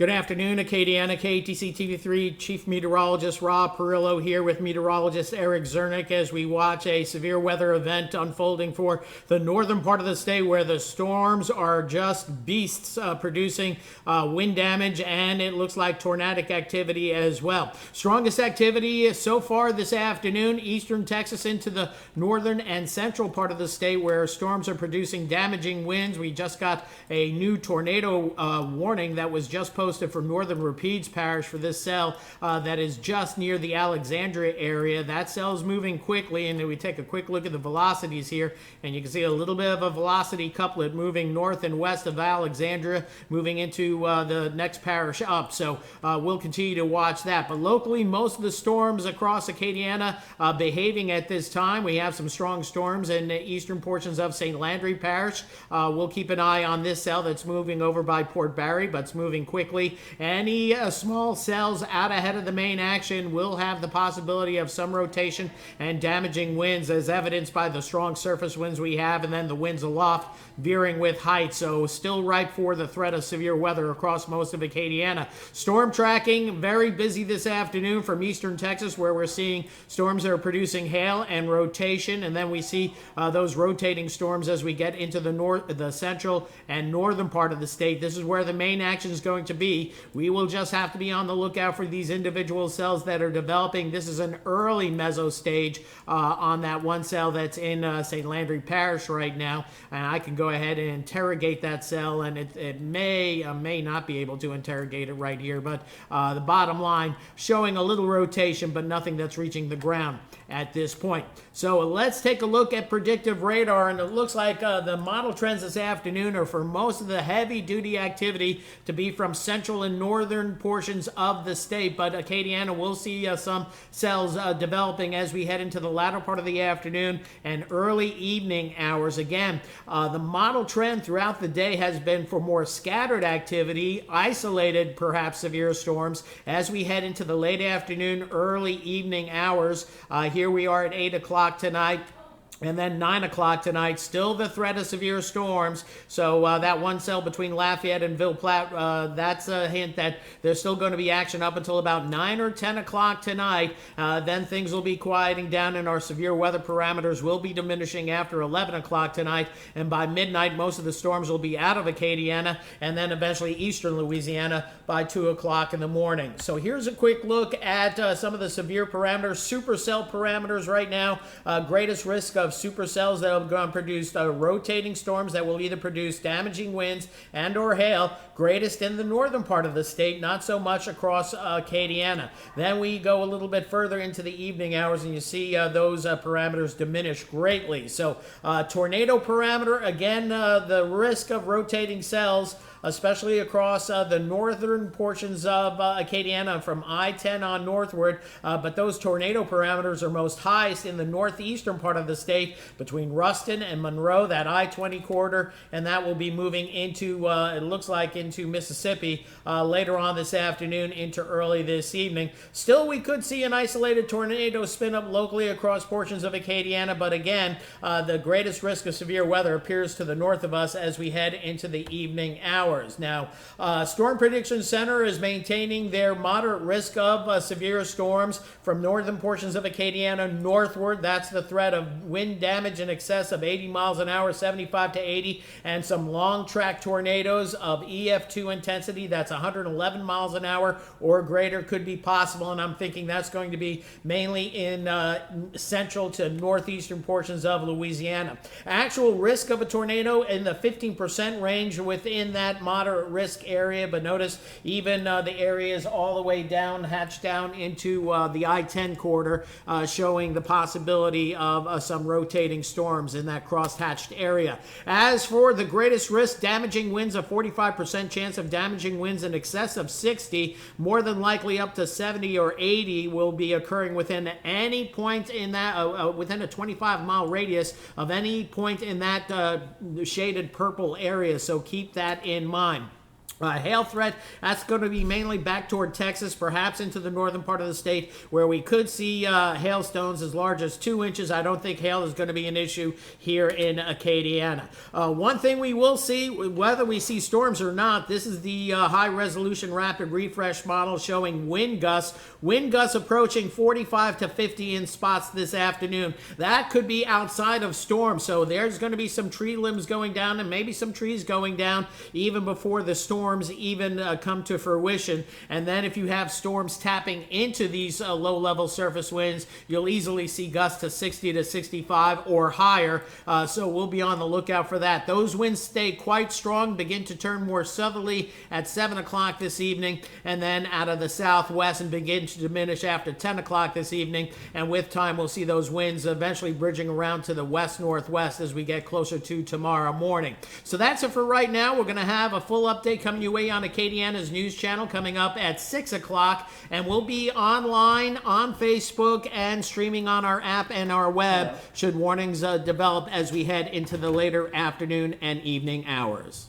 Good afternoon, Acadiana, KTC TV3 Chief Meteorologist Rob Perillo here with meteorologist Eric Zernick as we watch a severe weather event unfolding for the northern part of the state where the storms are just beasts producing wind damage, and it looks like tornadic activity as well. Strongest activity so far this afternoon, eastern Texas into the northern and central part of the state where storms are producing damaging winds. We just got a new tornado warning that was just posted for northern Rapides Parish for this cell that is just near the Alexandria area. That cell is moving quickly, and we take a quick look at the velocities here, and you can see a little bit of a velocity couplet moving north and west of Alexandria, moving into the next parish up. So we'll continue to watch that. But locally, most of the storms across Acadiana behaving at this time. We have some strong storms in the eastern portions of St. Landry Parish. We'll keep an eye on this cell that's moving over by Port Barry, but it's moving quickly. Any small cells out ahead of the main action will have the possibility of some rotation and damaging winds, as evidenced by the strong surface winds we have, and then the winds aloft veering with height. So still ripe for the threat of severe weather across most of Acadiana. Storm tracking very busy this afternoon from eastern Texas, where we're seeing storms that are producing hail and rotation, and then we see those rotating storms as we get into the central and northern part of the state. This is where the main action is going to be. We will just have to be on the lookout for these individual cells that are developing. This is an early meso stage on that one cell that's in St. Landry Parish right now, and I can go ahead and interrogate that cell, and it may not be able to interrogate it right here, but the bottom line showing a little rotation, but nothing that's reaching the ground at this point. So let's take a look at predictive radar, and it looks like the model trends this afternoon are for most of the heavy duty activity to be from central and northern portions of the state, but Acadiana will see some cells developing as we head into the latter part of the afternoon and early evening hours. Again, the model trend throughout the day has been for more scattered activity, isolated perhaps severe storms as we head into the late afternoon, early evening hours. Here we are at 8 o'clock tonight. And then 9 o'clock tonight, still the threat of severe storms. So that one cell between Lafayette and Ville Platte, that's a hint that there's still going to be action up until about 9 or 10 o'clock tonight. Then things will be quieting down, and our severe weather parameters will be diminishing after 11 o'clock tonight. And by midnight, most of the storms will be out of Acadiana, and then eventually eastern Louisiana by 2 o'clock in the morning. So here's a quick look at some of the severe parameters, supercell parameters right now. Greatest risk of supercells that are going to produce rotating storms that will either produce damaging winds and or hail, greatest in the northern part of the state, not so much across Acadiana. Then we go a little bit further into the evening hours, and you see those parameters diminish greatly. So tornado parameter, again, the risk of rotating cells, especially across the northern portions of Acadiana from I-10 on northward, but those tornado parameters are most highest in the northeastern part of the state between Ruston and Monroe, that I-20 corridor, and that will be moving into, it looks like, into Mississippi later on this afternoon into early this evening. Still, we could see an isolated tornado spin up locally across portions of Acadiana, but again, the greatest risk of severe weather appears to the north of us as we head into the evening hours. Now, Storm Prediction Center is maintaining their moderate risk of severe storms from northern portions of Acadiana northward. That's the threat of wind damage in excess of 80 miles an hour, 75 to 80, and some long track tornadoes of EF2 intensity. That's 111 miles an hour or greater could be possible, and I'm thinking that's going to be mainly in central to northeastern portions of Louisiana. Actual risk of a tornado in the 15% range within that moderate risk area, but notice even the areas all the way down, hatched down into the I-10 corridor, showing the possibility of some rotating storms in that cross-hatched area. As for the greatest risk, damaging winds, a 45% chance of damaging winds in excess of 60, more than likely up to 70 or 80 will be occurring within any point in that, within a 25-mile radius of any point in that shaded purple area, so keep that in mind. Hail threat, that's going to be mainly back toward Texas, perhaps into the northern part of the state, where we could see hailstones as large as 2 inches. I don't think hail is going to be an issue here in Acadiana. One thing we will see, whether we see storms or not, this is the high-resolution rapid refresh model showing wind gusts. Wind gusts approaching 45 to 50 in spots this afternoon. That could be outside of storm, so there's going to be some tree limbs going down and maybe some trees going down even before the storm even come to fruition. And then if you have storms tapping into these low-level surface winds, you'll easily see gusts to 60 to 65 or higher. So we'll be on the lookout for that. Those winds stay quite strong, begin to turn more southerly at 7 o'clock this evening, and then out of the southwest and begin to diminish after 10 o'clock this evening. And with time, we'll see those winds eventually bridging around to the west-northwest as we get closer to tomorrow morning. So that's it for right now. We're going to have a full update coming your way on Acadiana's news channel coming up at 6 o'clock, and we'll be online on Facebook and streaming on our app and our web should warnings develop as we head into the later afternoon and evening hours.